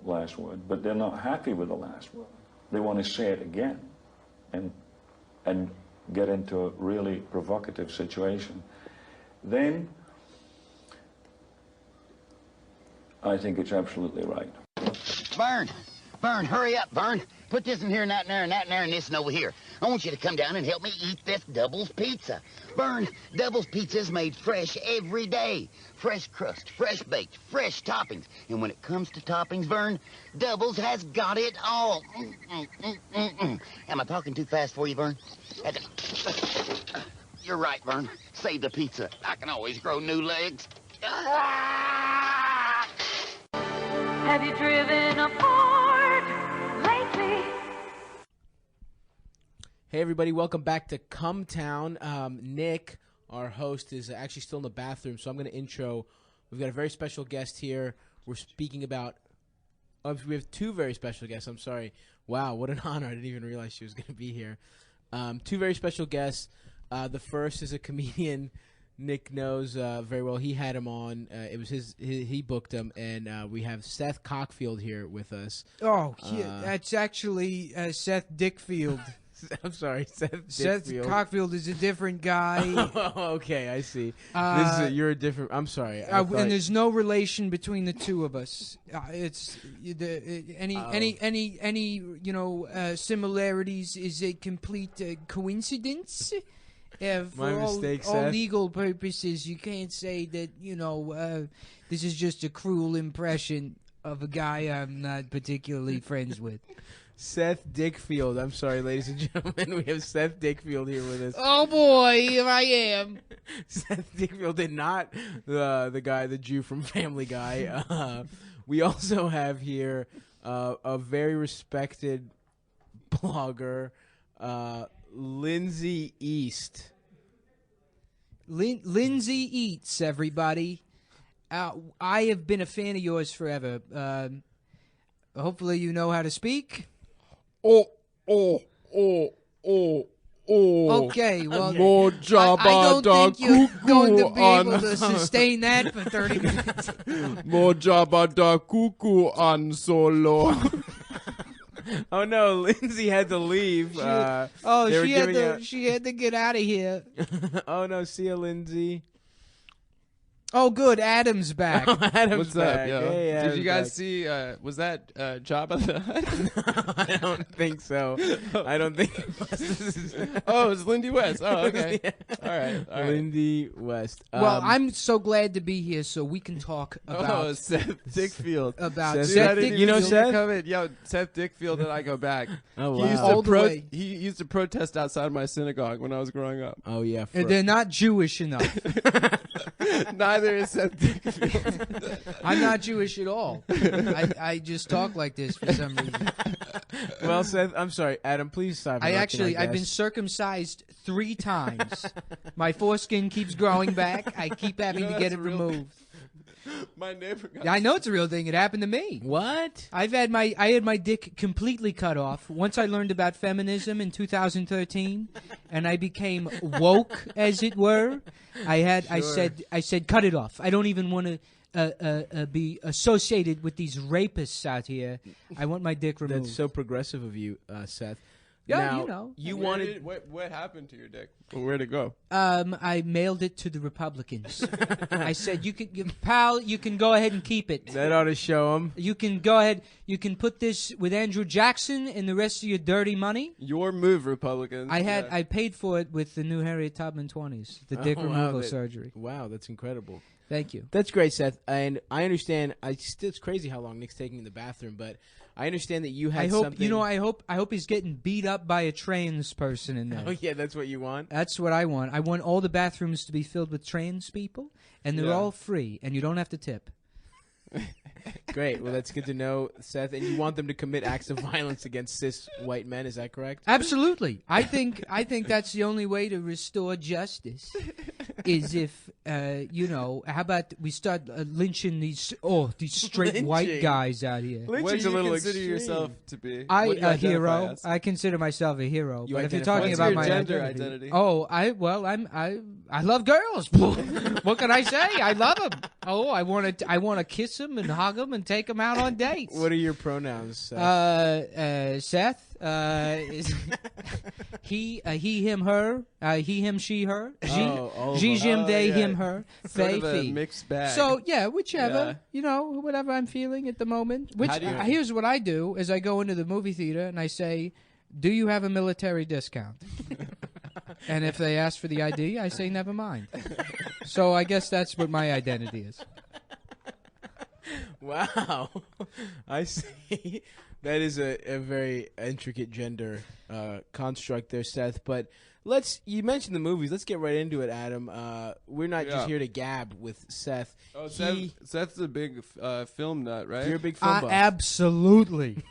last word, but they're not happy with the last word. They want to say it again, and get into a really provocative situation. Then I think it's absolutely right. Vern, hurry up, Vern. Put this in here and that in there and that in there and this and over here. I want you to come down and help me eat this Double's Pizza. Vern, Double's Pizza is made fresh every day. Fresh crust, fresh baked, fresh toppings. And when it comes to toppings, Vern, Double's has got it all. Am I talking too fast for you, Vern? You're right, Vern. Save the pizza. I can always grow new legs. Have you driven a Ford lately? Hey everybody, welcome back to Cum Town. Nick, our host, is actually still in the bathroom, so I'm going to intro. We've got a very special guest here. We're speaking about. We have two very special guests. I'm sorry. Wow, what an honor! I didn't even realize she was going to be here. Two very special guests. The first is a comedian. Nick knows very well. He had him on. It was he booked him, and we have Seth Cockfield here with us. Oh, that's actually Seth Dickfield. I'm sorry, Seth Dickfield. Cockfield is a different guy. Oh, okay, I see. You're a different. I'm sorry. And there's no relation between the two of us. It's any similarities is a complete coincidence. For My mistake, all Seth. legal purposes, you can't say that this is just a cruel impression of a guy I'm not particularly friends with. Seth Dickfield. I'm sorry, ladies and gentlemen. We have Seth Dickfield here with us. Oh boy, here I am. Seth Dickfield did not the guy, the Jew from Family Guy. We also have here a very respected blogger, Lindsay East. Lindsay Eats, everybody. I have been a fan of yours forever. Hopefully you know how to speak. Okay, well, I don't think you're going to be able to sustain that for 30 minutes. Mojaba da cuckoo on solo. Oh no, Lindsay had to leave. She had to get out of here. Oh no, see ya, Lindsay. Oh, good. Adam's back. Adam's What's back. up, yo? Hey, Did Adam's you guys back. see? Was that Jabba the Hutt? I don't think so. I don't think. Oh, it's Lindy West. Oh, okay. All right. Lindy West. Well, I'm so glad to be here so we can talk about Seth Dickfield. about Seth I Seth didn't Dick. You know even see Seth? him coming. Yo, Seth Dickfield and I go back. Oh He used, wow. All the way. he used to protest outside my synagogue when I was growing up. Oh yeah. They're not Jewish enough. Neither is Seth Dickfield. I'm not Jewish at all. I just talk like this for some reason. Well, Seth, I'm sorry, Adam. Please stop. I've been guest. circumcised 3 times. My foreskin keeps growing back. I keep having You know to get that's it a real removed. My neighbor got Yeah, I know it's a real thing. It happened to me. What? I had my dick completely cut off once I learned about feminism in 2013, and I became woke, as it were. I said cut it off. I don't even want to be associated with these rapists out here. I want my dick removed. That's so progressive of you, Seth. Yeah, now, you know. You Where wanted. did- what happened to your dick? Where'd it go? I mailed it to the Republicans. I said, pal, you can go ahead and keep it. That ought to show him. You can go ahead. You can put this with Andrew Jackson and the rest of your dirty money. Your move, Republicans. I paid for it with the new Harriet Tubman 20s, the dick removal surgery. Wow, that's incredible. Thank you. That's great, Seth. And I understand. It's crazy how long Nick's taking in the bathroom, but I understand that you had I hope something. I hope he's getting beat up by a trans person in there. Oh yeah, that's what you want. That's what I want. I want all the bathrooms to be filled with trans people, and they're all free, and you don't have to tip. Great. Well, that's good to know, Seth. And you want them to commit acts of violence against cis white men? Is that correct? Absolutely. I think that's the only way to restore justice. Is if how about we start lynching these straight white Lynching? guys out here? What do you consider yourself to be? I What do you a identify hero. as? I consider myself a hero. You But if you're identify talking as about your my gender identity? Oh, I love girls. What can I say? I love them. Oh, I want to kiss them and hug them and take them out on dates. What are your pronouns, Seth? Seth. Is he, him, her. He, him, she, her. all of She, them. him, they, yeah. him, her. Sort They, of a fee. mixed bag. So yeah, whichever Yeah. whatever I'm feeling at the moment. Which How do you- here's what I do: is I go into the movie theater and I say, "Do you have a military discount?" And if they ask for the ID, I say, "Never mind." So I guess that's what my identity is. Wow, I see. That is a very intricate gender construct there, Seth. But you mentioned the movies. Let's get right into it, Adam. We're not just Yeah. here to gab with Seth. Oh, Seth's a big film nut, right? You're a big film buff. Absolutely.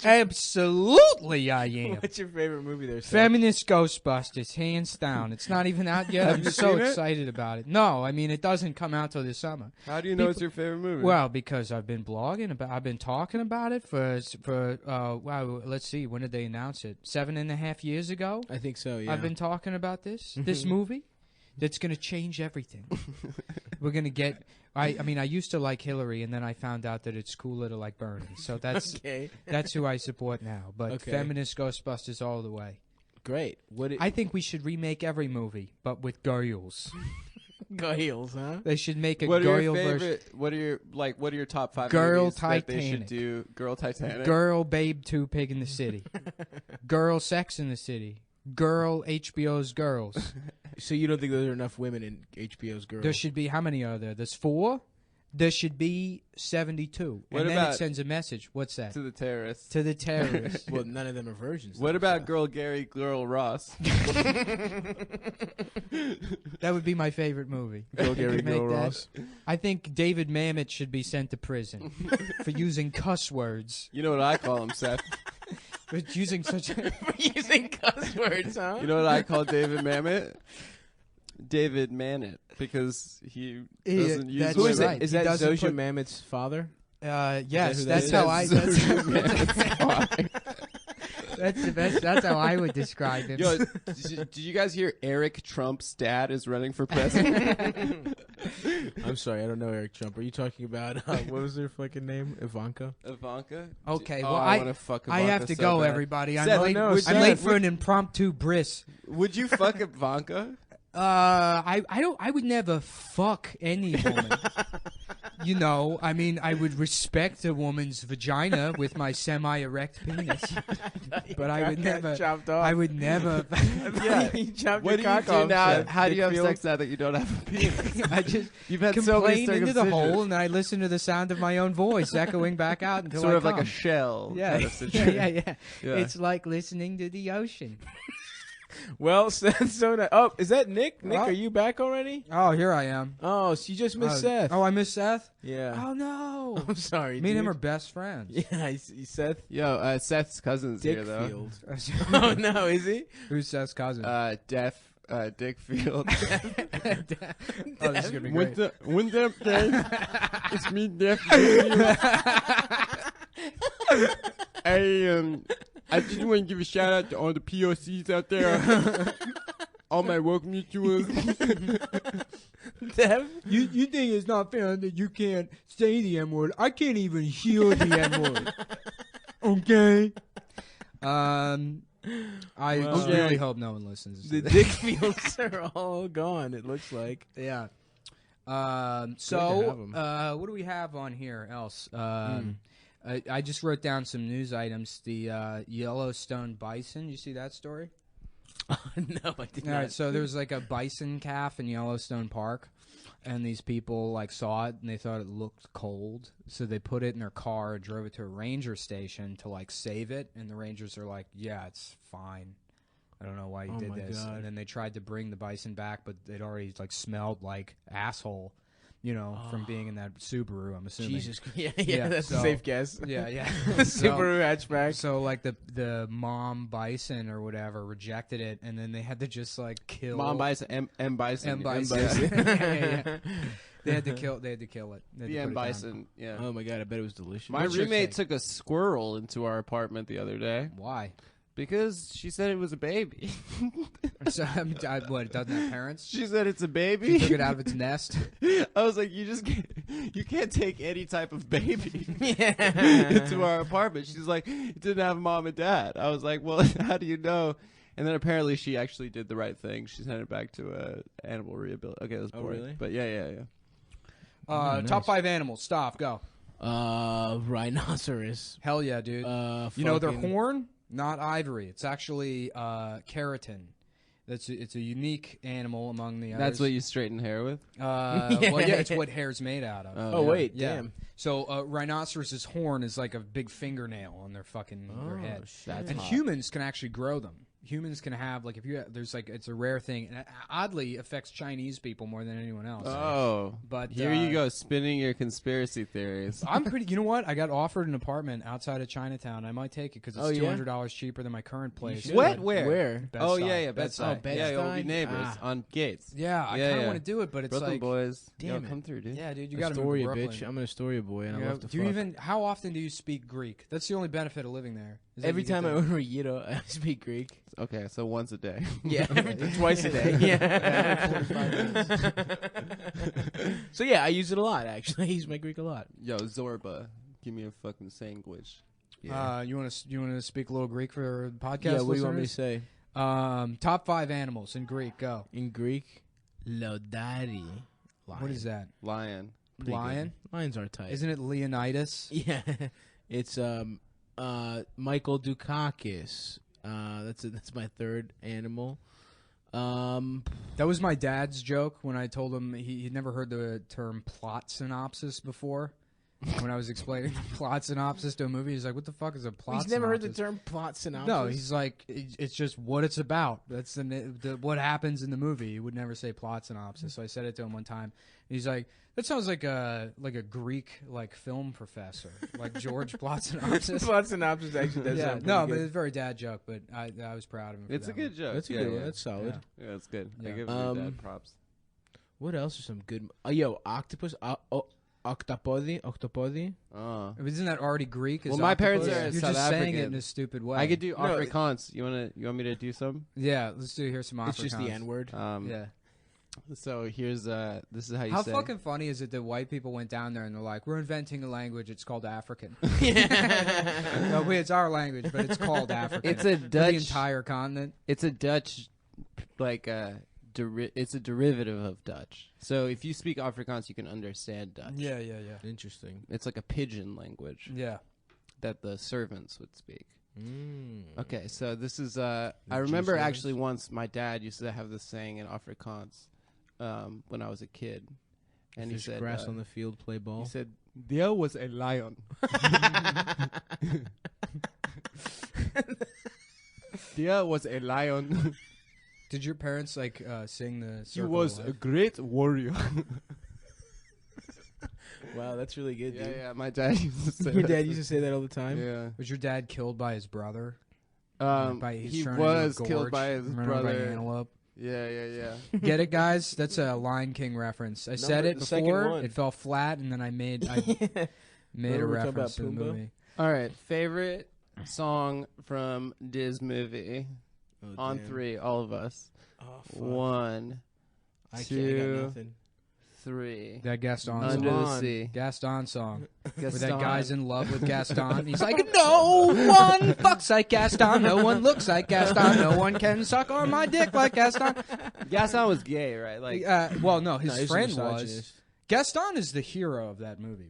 Absolutely, I am. What's your favorite movie there, Seth? Feminist Ghostbusters, hands down. It's not even out yet. I'm you so seen it? excited about it. No, I mean it doesn't come out till this summer. How do you know it's your favorite movie? Well, because I've been blogging about, I've been talking about it for wow. Let's see, when did they announce it? 7.5 years ago. I think so, yeah. I've been talking about this movie that's going to change everything. We're going to get. I mean, I used to like Hillary, and then I found out that it's cooler to like Bernie. So that's Okay. that's who I support now. But Okay. feminist Ghostbusters all the way. Great. I think we should remake every movie, but with girls. Girls, huh? They should make a what are girl your version. favorite? What are your top 5 Girl movies that they should Titanic. do? Girl Titanic. Girl Babe 2 Pig in the City. Girl Sex in the City. Girl HBO's Girls. So you don't think there are enough women in HBO's Girls? There should be, how many are there? There's 4. There should be 72. What and then about- it sends a message. What's that? to the terrorists. To the terrorists. Well, none of them are virgins. What though, about so. Girl Gary, Girl Ross? That would be my favorite movie. Girl Gary, Make Girl that. Ross? I think David Mamet should be sent to prison for using cuss words. You know what I call him, Seth? For using such a... Using cuss words, huh? You know what I call David Mamet? David Mamet because he doesn't use that's women. right. Is He that doesn't Zosia put- Mamet's father? Yes, who that that's is? how I. That's That's the best. That's how I would describe him. Yo, did you guys hear Eric Trump's dad is running for president? I'm sorry, I don't know Eric Trump. Are you talking about what was their fucking name? Ivanka? Ivanka? Okay, Oh, well I wanna fuck I have Ivanka to so go, bad. everybody. I'm Seth, late. no, I'm Seth, late for an impromptu bris. Would you fuck Ivanka? I don't. I would never fuck any woman. You know, I mean, I would respect a woman's vagina with my semi-erect penis, but I would never. Chopped off. I would never. Yeah. You chopped What do your you cock do off, now? Seth. How do you have Dickfield? sex now that you don't have a penis? I just You've had so many complain into the circumcisions. hole, and then I listen to the sound of my own voice echoing back out until Sort I of like a come. shell. Yeah, kind of yeah, situation. yeah. Yeah. It's like listening to the ocean. Well, Seth, so oh, is that Nick? Nick, Oh. are you back already? Oh, here I am. Oh, so you just missed Seth. Oh, I missed Seth. Yeah. Oh no. I'm sorry. Me and him dude. are best friends. Yeah, Seth Yo, Seth's cousin's here though. Dickfield. Oh no, is he? Who's Seth's cousin? Dickfield. Oh, this is gonna be great. What's up, gang? It's me, Dick. I just want to give a shout out to all the POCs out there. All my woke mutuals. You think it's not fair that you can't say the N word? I can't even hear the N word. Okay. I Well, really hope no one listens. The To this. Dickfields are all gone. It looks like. Yeah. to have So 'em. what do we have on here else? I just wrote down some news items. The Yellowstone bison. You see that story? No, I did All not. right, so there's like a bison calf in Yellowstone Park, and these people like saw it and they thought it looked cold, so they put it in their car and drove it to a ranger station to like save it. And the rangers are like, "Yeah, it's fine. I don't know why you Oh did my this." God. And then they tried to bring the bison back, but it already like smelled like asshole, you know, from being in that Subaru. I'm assuming. Jesus. Yeah, Yeah, that's so- a safe guess. Yeah, yeah. Subaru hatchback. So like the mom bison or whatever rejected it, and then they had to just like kill Mom Bison, M Bison. M bison. Yeah. They had to kill it. They had to The put it M down. Bison, yeah. Oh my god, I bet it was delicious. My What's your roommate take? took a squirrel into our apartment the other day Why? because she said it was a baby. So, what? It doesn't have parents? She said it's a She baby. took it out of its nest. I was like, you can't take any type of baby Yeah. into our apartment. She's like, it didn't have a mom and dad. I was like, well, how do you know? And then apparently she actually did the right thing. She sent it back to animal rehabilitation. Okay, that was Oh, boring. really? But yeah. Nice. Top 5 animals. Stop. Go. Rhinoceros. Hell yeah, dude. You know their fucking- horn? Not ivory. It's actually keratin. It's a unique animal among the others. That's what you straighten hair with? Well, yeah, it's what hair's made out of. Oh, wait, Yeah. damn. So rhinoceros's horn is like a big fingernail on their fucking their head. That's And hot. humans can actually grow them. Humans can have like if you there's like it's a rare thing, and it oddly affects Chinese people more than anyone else. Oh. But Here you go, spinning your conspiracy theories. I'm pretty. You know what? I got offered an apartment outside of Chinatown. I might take it because it's Oh, yeah? $200 cheaper than my current place. should. What? But- Where? Where? Oh, Bed-Stuy. yeah, Bed-Stuy. Bed-Stuy. Yeah, we'll be Bed-Stuy? neighbors Ah. on Gates. Yeah, I Yeah, kind of yeah. want to do it, but it's Brooklyn like, boys. Damn Yo, it. come through, dude. yeah, dude, you got to move Astoria, to Brooklyn. bitch. I'm an Astoria boy, and I love to do you fuck. even? How often do you speak Greek? That's the only benefit of living there. is that Every you get time I to- order a gyro, I speak Greek. Okay, so once a day. Yeah, twice a day. Yeah. So yeah, I use it a lot. Actually, I use my Greek a lot. Yo, Zorba, give me a fucking sandwich. You want to speak a little Greek for the podcast? Yeah, what do you want me to listeners? say? Top 5 animals in Greek. Go. In Greek, Lodari. Lion. What is that? Lion. Pretty Lion? good. Lions are tight. Isn't it Leonidas? Yeah, it's Michael Dukakis. That's my third animal. That was my dad's joke when I told him he'd never heard the term plot synopsis before. when I was explaining the plot synopsis to a movie. He's like, "What the fuck is a plot?" He's never heard the synopsis?" term plot synopsis. No, he's like, it's just what it's about. That's the what happens in the movie. He would never say plot synopsis. So I said it to him one time. And he's like, that sounds like a Greek like film professor, like George plot synopsis. Plot synopsis actually does sound pretty but good. it's a very dad joke. But I was proud of him. It's a good joke. That's a good one. That's solid. Yeah, that's good. I Yeah. give your dad props. What else are some good? Octopus. Octopodi. Isn't that already Greek? Well, my parents are You're South just saying African. it in a stupid way. I could do Afrikaans. You want me to do some? Yeah, let's do here some Afrikaans. It's just the N word. Yeah. So here's this is how you How say. fucking funny is it that white people went down there and they're like, we're inventing a language, it's called African. No, wait, it's our language, but it's called African. It's a For Dutch the entire continent. It's a Dutch, like it's a derivative of Dutch. So if you speak Afrikaans, you can understand Dutch. Yeah. Interesting. It's like a pidgin language Yeah. that the servants would speak. Mm. Okay, so this is I remember actually once my dad used to have this saying in Afrikaans when I was a kid, and he said, "Grass on the field, play ball." He said, "There was a lion." There was a lion. Did your parents like sing the? He was a great warrior. Wow, that's really good, dude. Yeah. My dad used to say Your that. dad used to say that all the time. Yeah. Was your dad killed by his brother? He was killed by his brother. By an antelope. Yeah. Get it, guys? That's a Lion King reference. I said it the second before. one. It fell flat, and then I made a Remember we talked reference to about the Pumbaa? movie. All right, favorite song from Diz movie on damn. 3, all of us. Oh, fuck. 1, I got 2, nothing. 3. That Gaston Under song. the Sea. Gaston song. Where Gaston. that guy's in love with Gaston. He's like, no one fucks like Gaston. No one looks like Gaston. No one can suck on my dick like Gaston. Gaston was gay, right? Like, well, no, his No, he's a friend was. misogynist. Gaston is the hero of that movie.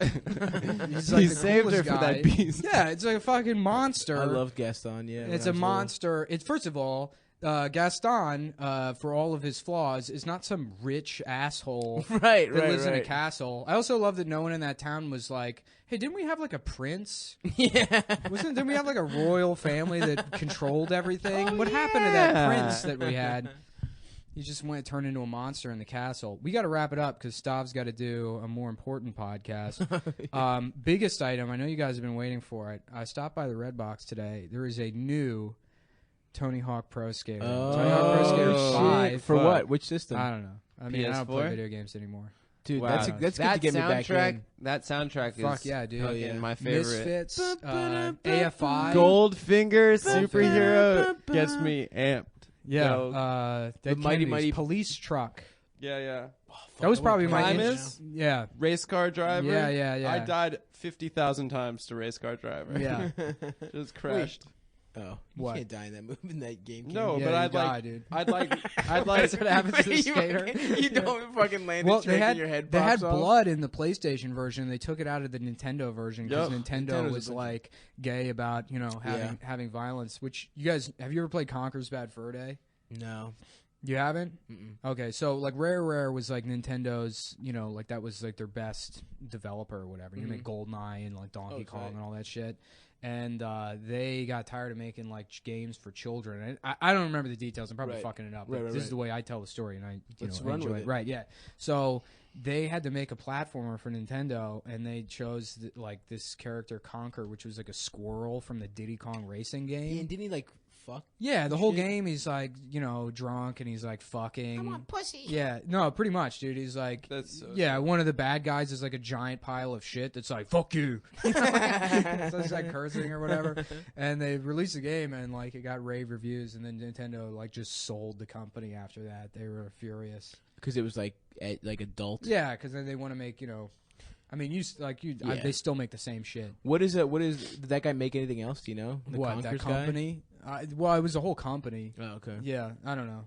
He's he like the saved coolest her for guy. that beast. Yeah, it's like a fucking monster. I loved Gaston. Yeah, It's a monster. It's first of all, Gaston, for all of his flaws, is not some rich asshole Right, that lives in a right. castle. I also love that no one in that town was like, "Hey, didn't we have like a prince? Yeah. Didn't we have like a royal family that controlled everything? What happened to that prince that we had?" He just turned into a monster in the castle. We got to wrap it up because Stav's got to do a more important podcast. Biggest item, I know you guys have been waiting for it. I stopped by the Red Box today. There is a new Tony Hawk Pro Skater. Tony Hawk Pro Skater 5. For what? Which system? I don't know. I mean, I don't play PS4? video games anymore. Dude, wow. that's good to get me back in. That soundtrack is Fuck yeah, dude. fucking my favorite. Misfits, AFI. Goldfinger superhero gets me amped. Yeah. Yo. Dead Mighty Kennedys, Mighty- Police Truck. Yeah. That was probably my Primus? Yeah. Race car driver. Yeah. I died 50,000 times to race car driver. Yeah. Just crashed. Oh, What? you can't die in that movie in that game. No, Yeah, but you I'd die, like, dude. I'd like, That's what happens to the skater. You don't fucking land Well, a trick and your head they had pops off. blood in the PlayStation version. They took it out of the Nintendo version because Yep. Nintendo Nintendo's was a bunch like gay about having violence. Which you guys have you ever played Conker's Bad Fur Day? No. You haven't? Mm-mm. Okay, so like Rare was like Nintendo's, like that was like their best developer or whatever. You make GoldenEye and like Donkey Kong tight. and all that shit. And they got tired of making like games for children. And I don't remember the details. I'm probably Right. fucking it up. Right, But right, this is right. the way I tell the story, and I Let's I run enjoy with it. it. Right? Yeah. So they had to make a platformer for Nintendo, and they chose like this character Conker, which was like a squirrel from the Diddy Kong racing game. Yeah, and didn't he like fuck? Yeah, the whole shit? game he's like, drunk and he's like fucking. I want pussy. Yeah, no, pretty much, dude. He's like, That's so one of the bad guys is like a giant pile of shit that's like, fuck you. So it's like cursing or whatever. And they released the game and like it got rave reviews, and then Nintendo like just sold the company after that. They were furious. Because it was like adult. Yeah, because then they want to make, I mean, Yeah. they still make the same shit. What is did that guy make anything else? Do you know? The What, that Conkers guy? company? Well, it was a whole company. Oh, okay. Yeah, I don't know.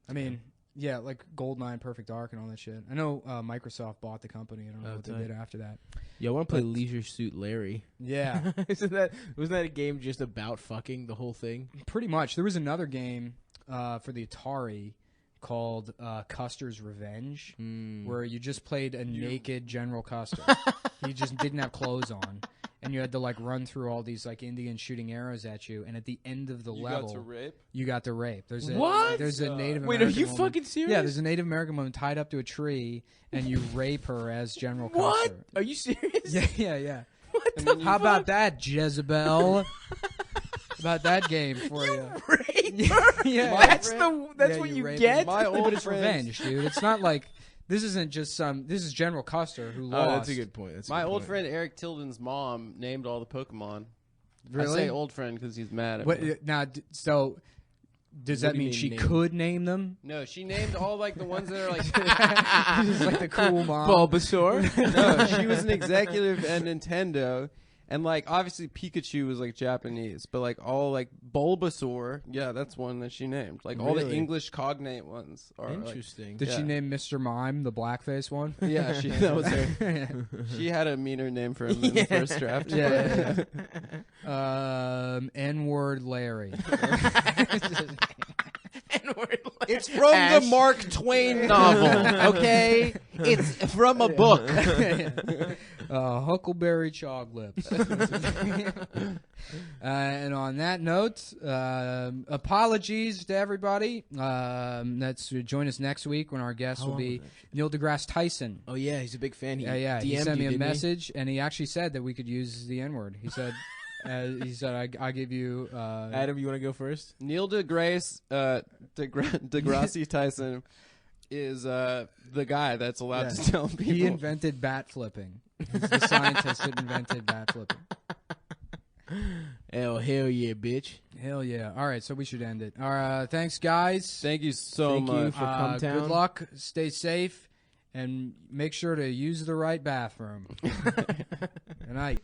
I mean, yeah, like GoldenEye, Perfect Dark, and all that shit. I know Microsoft bought the company. I don't know what they did after that. Yeah, I want to play Leisure Suit Larry. Yeah, Wasn't that a game just about fucking the whole thing? pretty much. There was another game for the Atari called Custer's Revenge, where you just played a naked General Custer. He just didn't have clothes on, and you had to like run through all these like Indians shooting arrows at you, and at the end of the level, you got to rape. There's a Native American Wait, are you woman. fucking serious? Yeah, there's a Native American woman tied up to a tree, and you rape her as General Custer. What? Are you serious? Yeah. What the How about that, Jezebel? About that game for you. Rape? Yeah. That's what you rape get? her. But it's revenge, dude. It's not like this isn't just this is General Custer who lost. Oh, that's a good point. My old friend Eric Tilden's mom named all the Pokemon. Really? I say old friend because he's mad at me. Now, so does that mean she could name them? No, she named all like the ones that are like She's like the cool mom. Bulbasaur? No, she was an executive at Nintendo. And, like, obviously Pikachu was, like, Japanese. But, like, all, like, Bulbasaur, yeah, that's one that she named. Like, all the English cognate ones are, interesting. Did she name Mr. Mime the blackface one? Yeah, that was her. She had a meaner name for him in the first draft. Yeah. N-word Larry. It's from the Mark Twain novel, okay? It's from a book. Huckleberry Chog Lips. And on that note, apologies to everybody. Let's join us next week when our guest will be Neil deGrasse Tyson. Oh, yeah, he's a big fan. He sent me a message, and he actually said that we could use the N-word. He said... I give you... Adam, you want to go first? Neil deGrasse Tyson is the guy that's allowed to tell people. He invented bat flipping. He's the scientist that invented bat flipping. Hell yeah, bitch. Hell yeah. All right, so we should end it. All right, thanks, guys. Thank you so much. Thank you for Cum Town. Good luck. Stay safe. And make sure to use the right bathroom. Good night.